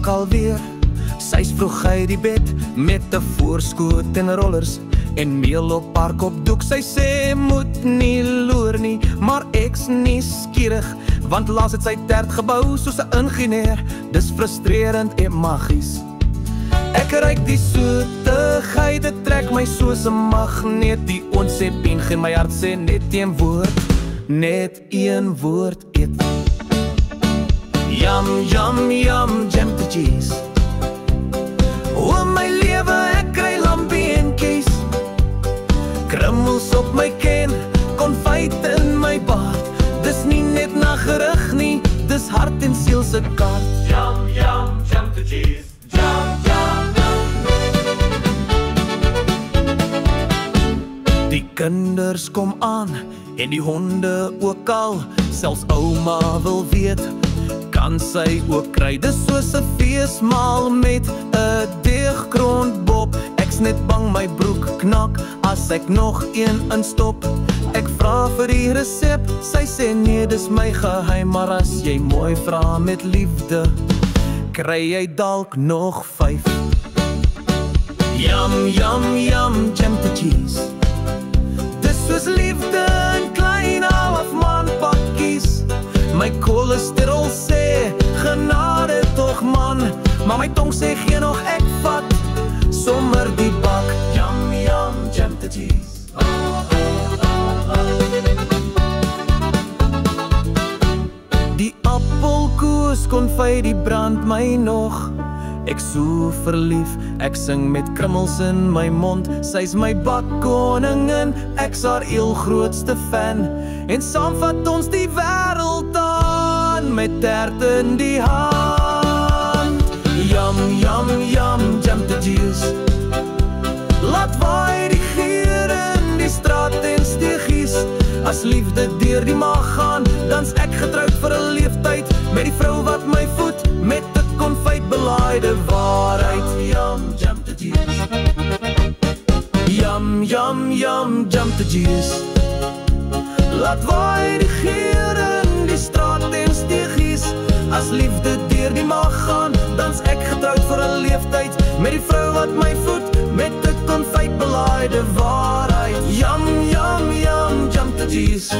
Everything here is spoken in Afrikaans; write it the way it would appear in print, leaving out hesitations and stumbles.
alweer. Sy's vroeg uit die bed met 'n voorskoot en rollers en meel op haar kopdoek. Sy sê moet nie loer nie, maar ek's nie skierig, want laas het sy tert gebou soos 'n ingenieur. Dis frustrerend en magies. Ek ruik die soetigheid, dit trek my soos 'n magneet. Die onsep in my hart sê net een woord, eet. Yum, yum, yum, jam to cheese. O my lewe, ek kry lampie en kies. Krummels op my ken, konfyt in my baard. Dis nie net na gerig nie, dis hart en siel se kaart. Yum, yum, jam to cheese. Yum, yum, yum. Die kinders kom aan en die honde ook al. Selfs ouma wil weet, kan sy ook kry? Dis soos 'n feesmaal met 'n deeggrondbob. Ek's net bang my broek knak as ek nog een instop. Ek vra vir die resep, sy sê nee, dis my geheim. Maar as jy mooi vra met liefde, kry jy dalk nog 5. Yum, yum, yum, jam to cheese. Dis soos liefde in klein halfman pakkies. My cholesterol sê, genade toch man. Maar my tong sê geen nog, ek vat sommer die bak. Yum, yum, jam to cheese. Die appelkoes konfyt, die brand my nog. Ek so verlief, ek sing met krummels in my mond. Sy's my bakkoningin, ek's haar heel grootste fan. En saam vat ons die wêreld aan, met tert in die hand. Yum, yum, yum, jam to cheese. Laat waai die geur in die straat en steegies. As liefde deur die maag gaan, dan's ek getroud vir 'n leeftyd met die vrou wat my voed met 'n konfytbelaaide waarheid. Yum, jam to cheese. Yum, yum, yum, jam to cheese. Laat waai die geur in die straat en steegies. As liefde deur die maag gaan, dan's ek getroud vir 'n leeftyd met die vrou wat my voed met 'n konfytbelaaide waarheid. Yum, yum, yum, jam to cheese.